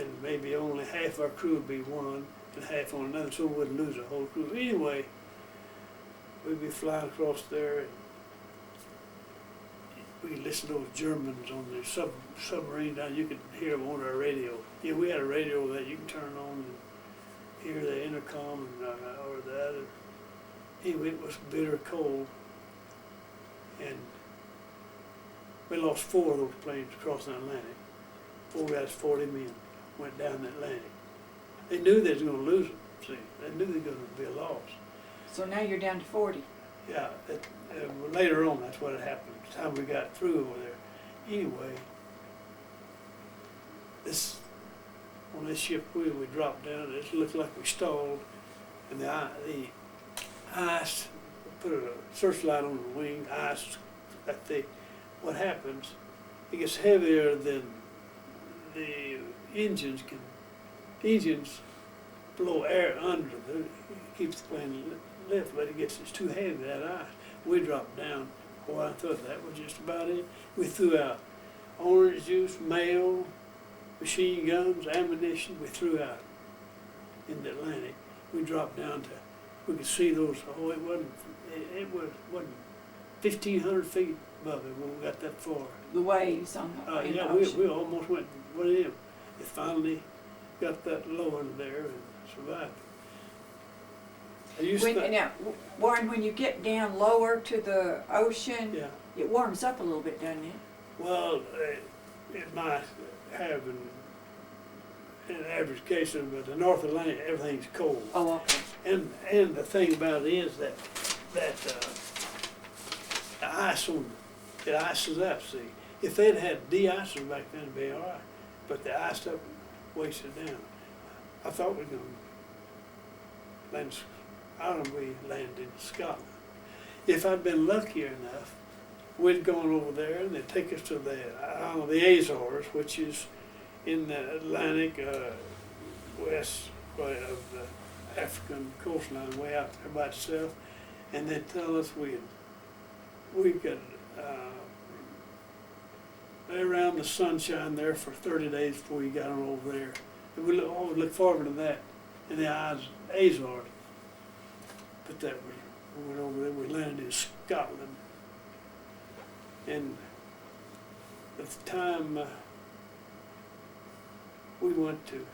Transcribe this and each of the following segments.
and maybe only half our crew would be one and half on another, so we wouldn't lose a whole crew. Anyway, we'd be flying across there, and we could listen to those Germans on the submarine down. You could hear them on our radio. Yeah, we had a radio that you can turn on and hear the intercom and or that. Anyway, it was bitter cold, and we lost 4 of those planes across the Atlantic. 4 guys, 40 men, went down the Atlantic. They knew they was going to lose them, see. They knew they were going to be a loss. So now you're down to 40. Yeah, later on, that's what had happened. By the time we got through over there. Anyway, on this ship we dropped down, it looked like we stalled, and the ice, put a searchlight on the wing, ice, that thing. What happens, it gets heavier than the engines can. Engines blow air under it keeps the plane lift, but it's too heavy, that ice. We dropped down. Boy, I thought that was just about it. We threw out orange juice, mail, machine guns, ammunition. We threw out in the Atlantic. We dropped down to, we could see those. Oh, it wasn't 1,500 feet above it when we got that far. The waves on the Yeah, ocean. we almost went in. It finally got that low under there and survived. Now, Warren, when you get down lower to the ocean, Yeah. it warms up a little bit, doesn't it? Well, it might have in average case, but the North Atlantic, everything's cold. Oh, okay. And the thing about it is that the ice it ices up. See, if they'd had de-icers back then, it'd be all right. But the iced up weights it down. I thought we were going to land. I don't know, we landed in Scotland. If I'd been lucky enough, we'd gone over there and they'd take us to the Azores, which is in the Atlantic west of the African coastline, way out there by itself, and they'd tell us we could lay around the sunshine there for 30 days before we got on over there. And we always look forward to that in the Azores. But that we went over there, we landed in Scotland. And at the time we went to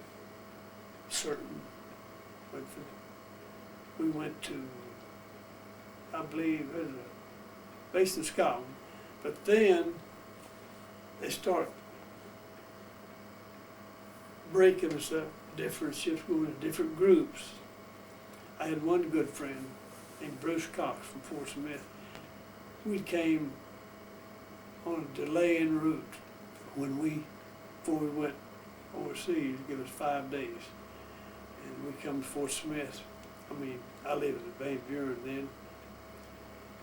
I believe, it was based in Scotland. But then they start breaking us up, different ships going to different groups. I had one good friend named Bruce Cox from Fort Smith. We came on a delay en route before we went overseas, give us 5 days. And we come to Fort Smith. I lived in Van Buren then.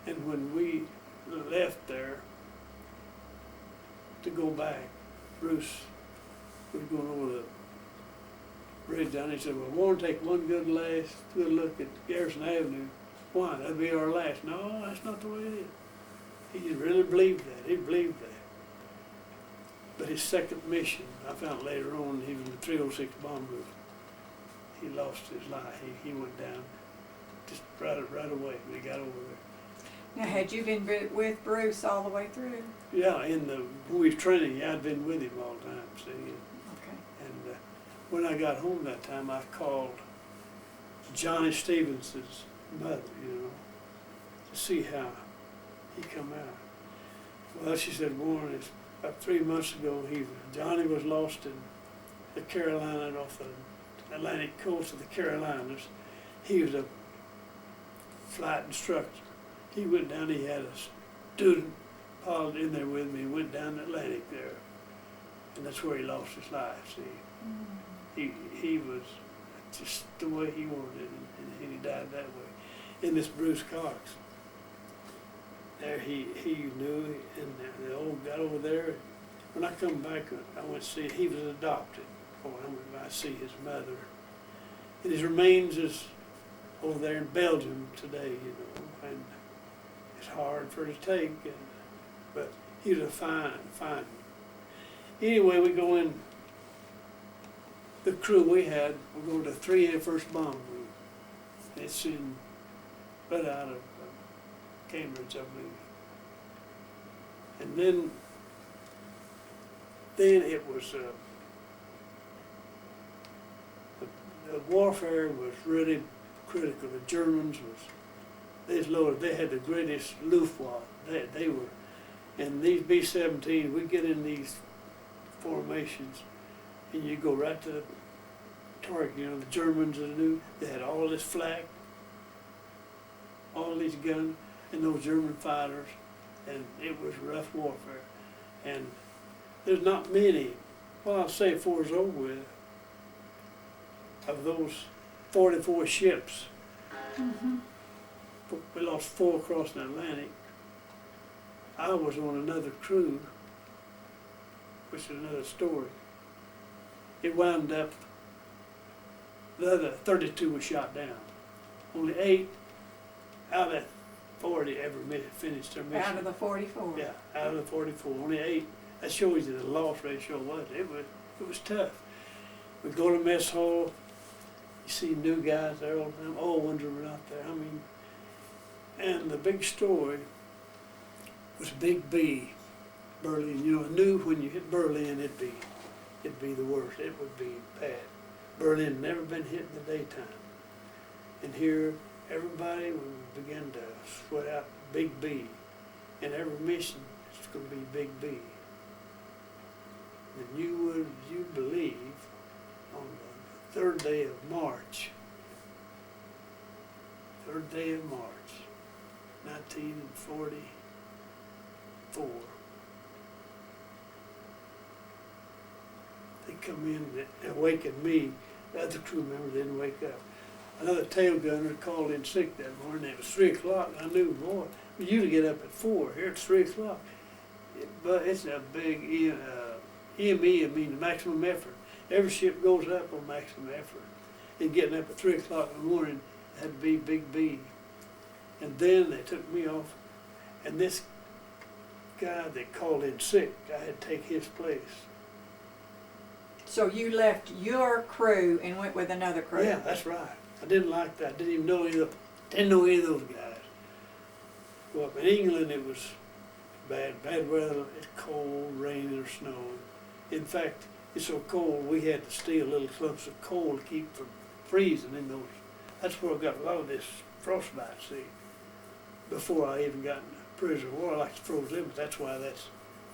And when we left there to go back, Bruce was going over the bridge down. He said, "Well, we'll take one good look at Garrison Avenue. Why? That'd be our last." No, that's not the way it is. He really believed that. He believed that. But his second mission, I found later on, he was in the 306 bomb group. He lost his life. He went down just right away when he got over there. Now, had you been with Bruce all the way through? Yeah, when we was training, I'd been with him all the time, see. Okay. And when I got home that time, I called Johnny Stevens's mother, to see how he come out. Well, she said, "Warren, it's about 3 months ago, Johnny was lost in the Carolina, off the Atlantic coast of the Carolinas. He was a flight instructor. He went down, he had a student pilot in there with me, he went down the Atlantic there. And that's where he lost his life, see. He was just the way he wanted it, and he died that way. And this Bruce Cox, there he knew, and the old got over there. When I come back, I went to see, he was adopted. I see his mother. And his remains is over there in Belgium today, and it's hard for it to take, but he was a fine. Anyway, we go in the crew we had, we're going to 381st Bomb Group. It's in, right out of Cambridge, I believe. And then it was, the warfare was really critical. The Germans they had the greatest Luftwaffe. They were, and these B-17, we get in these formations, and you go right to the target. You know, the Germans they had all this flak, all these guns, and those German fighters, and it was rough warfare. And there's not many, well, I'll say before it's over with, of those 44 ships. Mm-hmm. We lost 4 across the Atlantic. I was on another crew, which is another story. It wound up, the other 32 was shot down. Only 8 out of that 40 ever finished their mission. Out of the 44. Yeah, out of the 44, only 8. That shows you the loss ratio was. It was tough. We go to mess hall, you see new guys there all the time, old ones were out there. I mean, and the big story was Big B, Berlin. You know, I knew when you hit Berlin, it'd be the worst. It would be bad. Berlin had never been hit in the daytime. And here, everybody began to sweat out Big B. And every mission is going to be Big B. And you believe, on the 3rd day of March, 1944, they come in and awakened me. The other crew member didn't wake up. Another tail gunner called in sick that morning. It was 3 o'clock. I knew, boy, we usually get up at 4. Here it's 3 o'clock. But it's a big EME, I mean the maximum effort. Every ship goes up on maximum effort. And getting up at 3 o'clock in the morning had to be Big B. And then they took me off, and this guy that called in sick, I had to take his place. So you left your crew and went with another crew? Yeah, that's right. I didn't like that. Didn't even know any of those guys. Well, in England it was bad weather. It's cold, raining or snowing. In fact, it's so cold we had to steal little clumps of coal to keep from freezing in those. That's where I got a lot of this frostbite, see. Before I even got in the prisoner of war, I like froze in, but that's why that's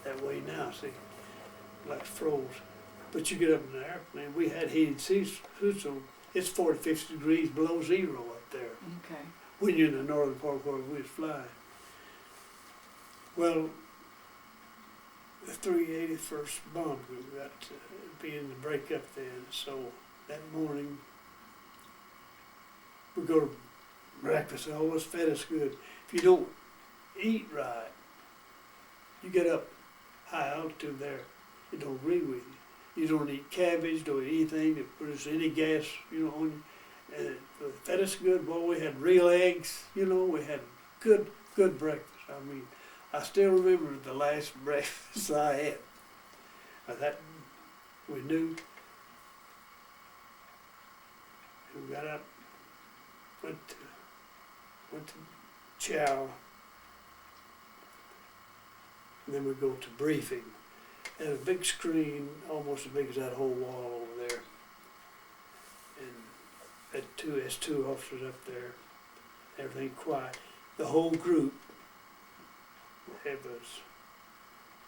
that way now, see. Like froze. But you get up in the airplane, we had heated seats, so it's 40, 50 degrees below zero up there. Okay. When you're in the northern part where we was flying. Well, the 381st Bomb Group got to be in the breakup then, so that morning we go to breakfast. They always fed us good. If you don't eat right, you get up high altitude there, it don't agree with you. You don't eat cabbage, don't eat anything that produces any gas, you know, on you. And it fed us good. Well, we had real eggs, you know, we had good breakfast. I mean, I still remember the last breakfast I had. That we knew. We got up, went to chow, and then we go to briefing. And a big screen, almost as big as that whole wall over there. And had two officers up there, everything quiet. The whole group, it was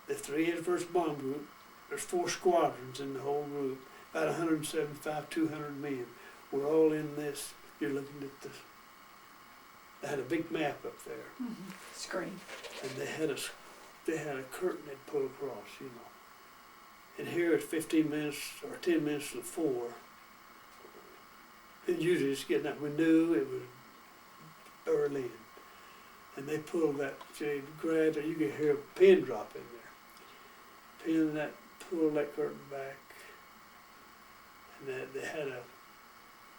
the 381st Bomb Group. There's 4 squadrons in the whole group, about 175, 200 men. We're all in this. You're looking at this. They had a big map up there. Mm-hmm. Screen. And they had a curtain they'd pull across, you know. And here at 15 minutes or 10 minutes to 4, and usually it's getting up. We knew it was Berlin. And they pulled that, they grabbed it, you could hear a pin drop in there. Pulled that curtain back. And they had a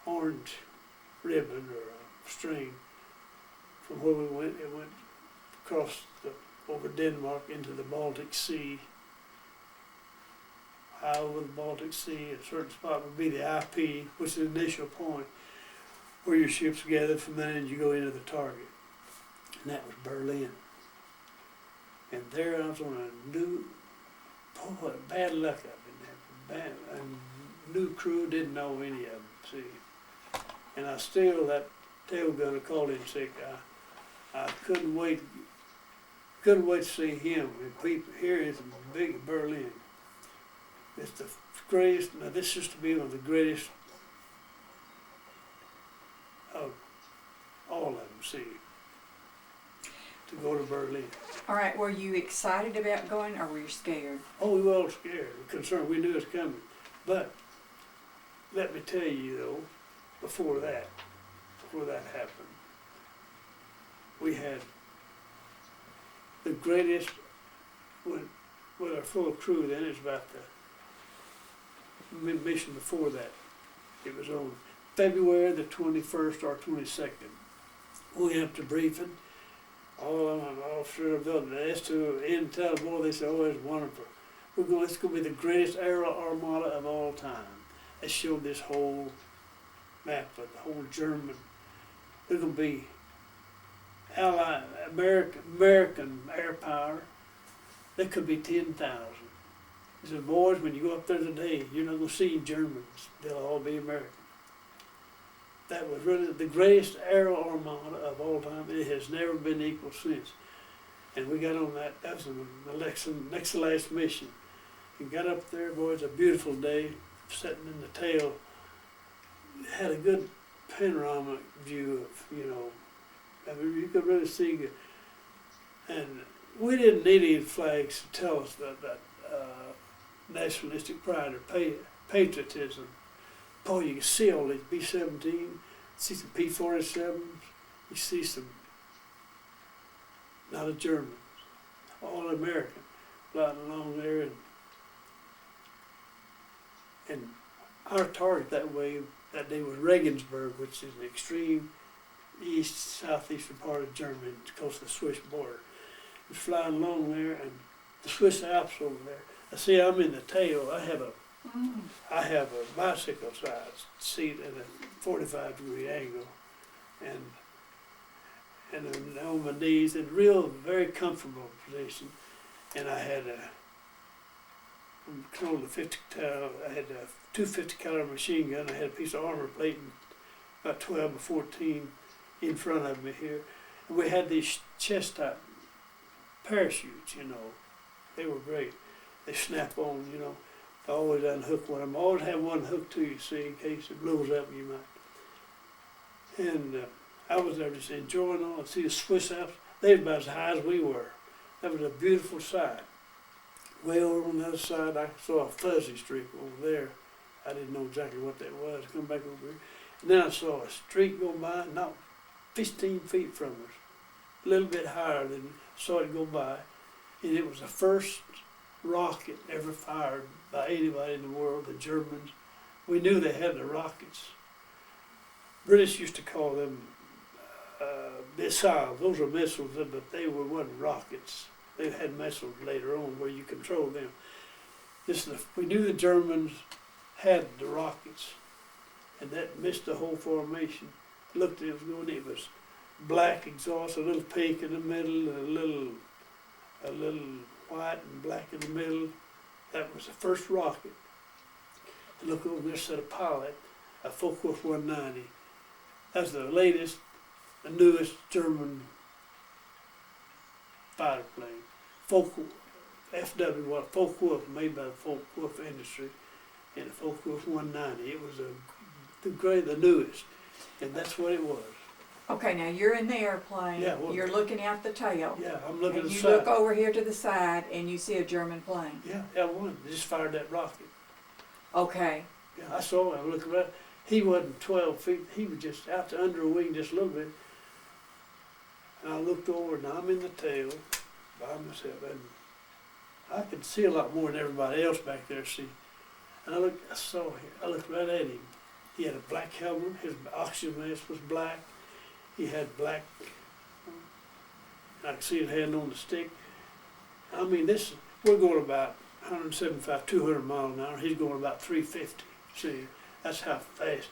orange ribbon or a string from where we went. It went across over Denmark into the Baltic Sea. high over the Baltic Sea. A certain spot would be the IP, which is the initial point where your ships gathered. From then you go into the target, and that was Berlin. And there I was on a new, boy, bad luck I've been there. Bad, and new crew, didn't know any of them, see. And I still, that tail gunner called in sick. I couldn't wait to see him. And people, here is big Berlin. It's the greatest, now this is to be one of the greatest of all of them, see, to go to Berlin. All right, were you excited about going or were you scared? Oh, we were all scared, concerned, we knew it was coming. But let me tell you though, before that happened, we had the greatest, with our full crew then, it's about the mission before that. It was on February the 21st or 22nd. We went up to briefing. All officer of the S2 intel, boy, they said, oh, it's wonderful. It's going to be the greatest aerial armada of all time. They showed this whole map of the whole German. There's going to be Allied, American air power. There could be 10,000. He said, boys, when you go up there today, you're not going to see Germans. They'll all be American. That was really the greatest aerial armada of all time. It has never been equal since. And we got on that. That was the next to last mission. We got up there, boy, it's a beautiful day, sitting in the tail. Had a good panoramic view of, you know, I mean, you could really see it. And we didn't need any flags to tell us that nationalistic pride or patriotism. Boy, you can see all these B-17, see some P-47s, you see some, not a German, all American, flying along there, and our target that day was Regensburg, which is the extreme southeastern part of Germany, close to the Swiss border. We're flying along there, and the Swiss Alps over there. I see I'm in the tail. I have a bicycle size seat at a 45-degree angle, and on my knees in real very comfortable position. And I had controlled the 50 cal. I had a 250 caliber machine gun. I had a piece of armor plate, and about 12 or 14 in front of me here. And we had these chest type parachutes. You know, they were great. They snap on. You know. I always unhook one of them. I always have one hooked to you, see, in case it blows up, you might. And I was there just enjoying all. See the Swiss Alps, they were about as high as we were. That was a beautiful sight. Way over on the other side, I saw a fuzzy streak over there. I didn't know exactly what that was. Come back over here. And then I saw a streak go by, not 15 feet from us, a little bit higher than saw it go by. And it was the first rocket ever fired by anybody in the world, the Germans. We knew they had the rockets. British used to call them missiles. Those are missiles, but they wasn't rockets. They had missiles later on where you control them. We knew the Germans had the rockets, and that missed the whole formation. Looked at it was going. It was black exhaust, a little pink in the middle, a little white and black in the middle. That was the first rocket. And look over there, set a pilot, a Focke-Wulf 190. That's the latest, the newest German fighter plane. Focke-Wulf, made by the Focke-Wulf industry, and the Focke-Wulf 190. It was the newest, and that's what it was. Okay, now you're in the airplane, Yeah, well, you're looking out the tail. Yeah, I'm looking at and the you side. look over here to the side and you see a German plane. Yeah, L1, they just fired that rocket. Okay. Yeah, I saw him, looking at. He wasn't 12 feet, he was just out to under a wing just a little bit. And I looked over, and I'm in the tail by myself, and I could see a lot more than everybody else back there, see. And I looked right at him. He had a black helmet, his oxygen mask was black. He had black, I could see his hand on the stick. I mean, we're going about 175, 200 miles an hour. He's going about 350. See, that's how fast.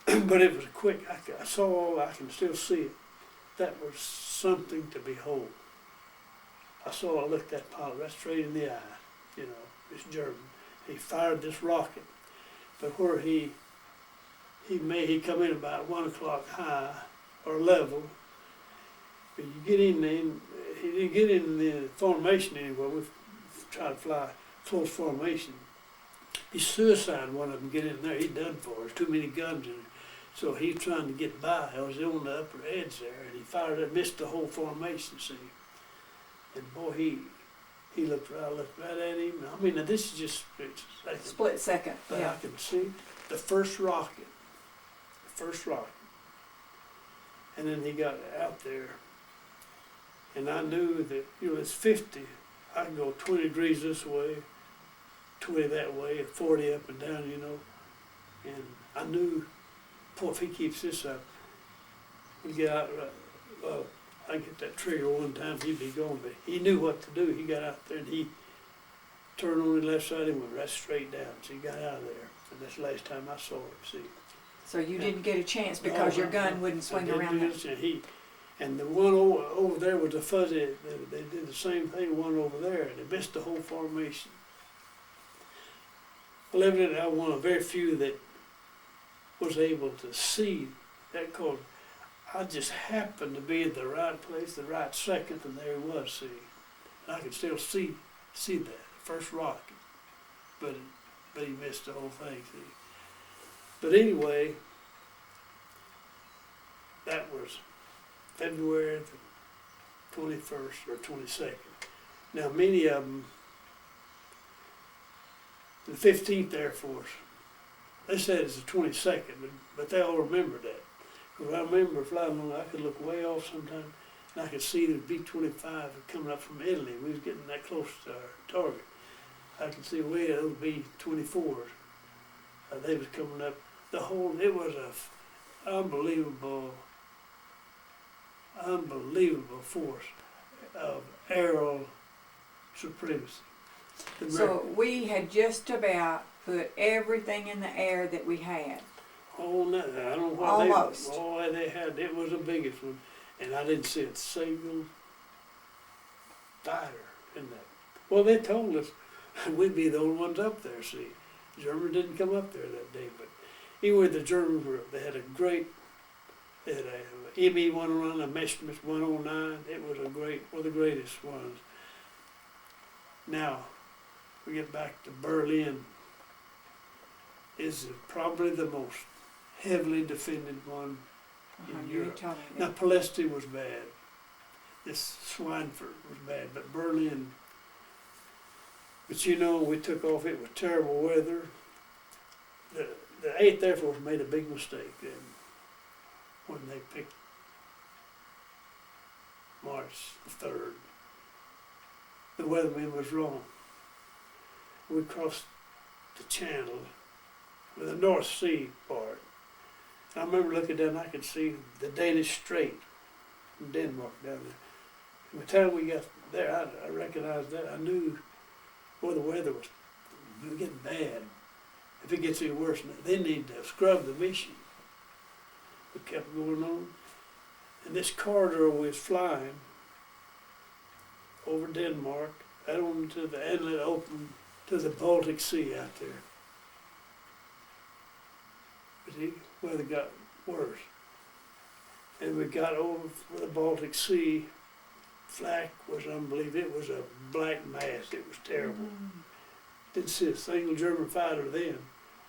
But it was quick. I saw all. I can still see it. That was something to behold. I looked that pilot right straight in the eye. You know, this German. He fired this rocket, but where he come in about 1 o'clock high or level. But you get in there, he didn't get in the formation anywhere. We tried to fly close formation. He suicided one of them, get in there. He done for. There's too many guns in it. So he's trying to get by. I was on the upper edge there, and he fired it, missed the whole formation, see. And boy, he looked right, I looked right at him. I mean, now this is just Split second, but yeah. I can see the first rocket. And then he got out there, and I knew that, you know, it's 50. I can go 20 degrees this way, 20 that way, and 40 up and down, you know. And I knew, boy, if he keeps this up, we'll get out, I get that trigger one time, he'd be gone. But he knew what to do. He got out there and he turned on the left side and went right straight down. So he got out of there. And that's the last time I saw him, see. So you didn't get a chance because your gun wouldn't swing around that. And the one over there was the fuzzy, they did the same thing, one over there, and they missed the whole formation. Well, evidently I was one of very few that was able to see that, cause I just happened to be in the right place, the right second, and there he was, see. And I could still see that, first rocket, but he missed the whole thing, see. But anyway, that was February the 21st or 22nd. Now many of them, the 15th Air Force, they said it's the 22nd, but they all remember that. Because I remember flying on, I could look way off sometime, and I could see the B-25 coming up from Italy. We was getting that close to our target. I could see way those B-24s. They was coming up. It was a unbelievable force of aerial supremacy. So we had just about put everything in the air that we had. Oh, no, I don't know what Almost. they had. It was the biggest one, and I didn't see a single fighter in that. Well, they told us we'd be the only ones up there. See, Germans didn't come up there that day, but anyway, the Germans they had a ME-109, a Messerschmitt 109. It was one of the greatest ones. Now, we get back to Berlin. Is probably the most heavily defended one in Europe. Now, Palestine was bad. This Schweinfurt was bad, but Berlin. But you know, we took off. It was terrible weather. The 8th Air Force made a big mistake then when they picked March the 3rd. The weatherman was wrong. We crossed the channel with the North Sea part. And I remember looking down, I could see the Danish Strait from Denmark down there. And by the time we got there, I recognized that. I knew the weather was getting bad. If it gets any worse, they need to scrub the mission. We kept going on. And this corridor we was flying over Denmark, out on to the inlet open to the Baltic Sea out there. But the weather got worse. And we got over the Baltic Sea. Flak was unbelievable. It was a black mass. It was terrible. Didn't see a single German fighter then.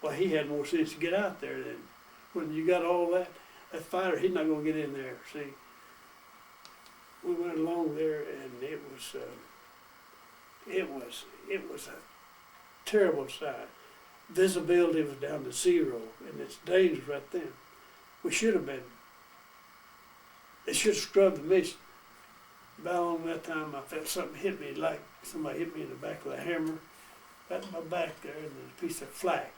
Well, he had more sense to get out there then. When you got all that fighter, he's not going to get in there, see. We went along there, and it was a terrible sight. Visibility was down to 0, and it's dangerous right then. We should have been. They should have scrubbed the mission. About along that time, I felt something hit me, like somebody hit me in the back with a hammer. Right in my back there, and there's a piece of flak.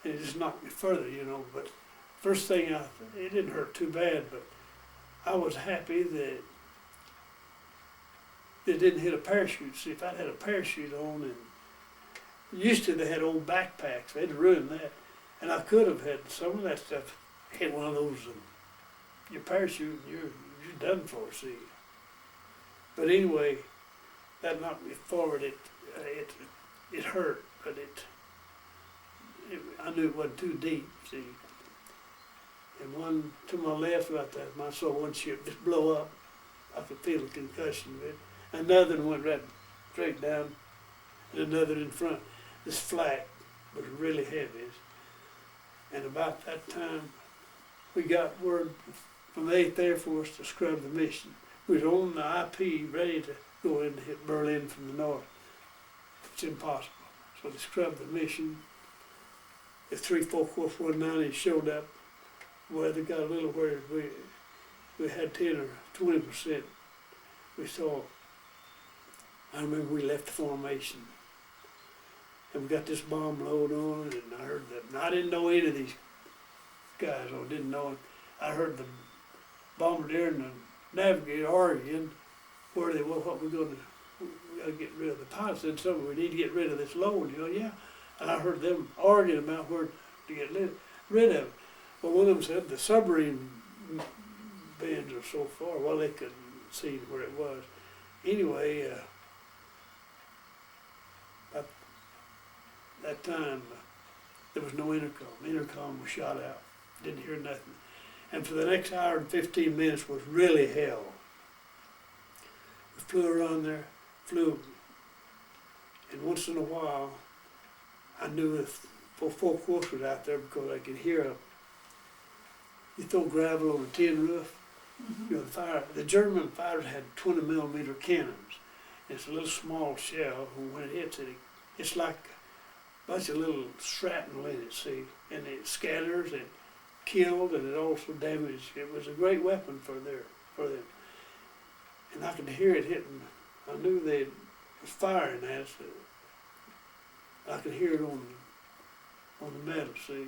And it just knocked me further, you know. But first thing, it didn't hurt too bad, but I was happy that it didn't hit a parachute. See, if I'd had a parachute on and Used to they had old backpacks, they'd ruined that. And I could have had some of that stuff, hit one of those, your parachute, and you're done for, see. But anyway, that knocked me forward, it hurt, but I knew it wasn't too deep, see. And one to my left about that, I saw one ship just blow up. I could feel the concussion of it. Another one went right straight down, and another in front. This flak was really heavy. And about that time, we got word from the 8th Air Force to scrub the mission. We was on the IP ready to go in to hit Berlin from the north. It's impossible. So they scrubbed the mission. The 3-4 Course 190 showed up. Weather got a little where we had 10 or 20%. We saw, I remember we left the formation. And we got this bomb load on, and I heard that, and I didn't know any of these guys, or didn't know it. I heard the bombardier and the navigator arguing where they were, what we're going to, we got to get rid of. The pilot said something, we need to get rid of this load, yeah. And I heard them arguing about where to get rid of it. Well, one of them said the submarine bends are so far, well, they couldn't see where it was. Anyway, that time, there was no intercom. Intercom was shot out. Didn't hear nothing. And for the next hour and 15 minutes was really hell. We flew around there, and once in a while, I knew if 4 Course was out there because I could hear you throw gravel on a tin roof. Mm-hmm. You know, the German fighters had 20mm cannons. It's a little small shell, and when it hits it, it's like bunch of little shrapnel in it, see, and it scatters, it killed, and it also damaged. It was a great weapon for them. And I could hear it hitting. I knew they was firing at us. I could hear it on the metal, see.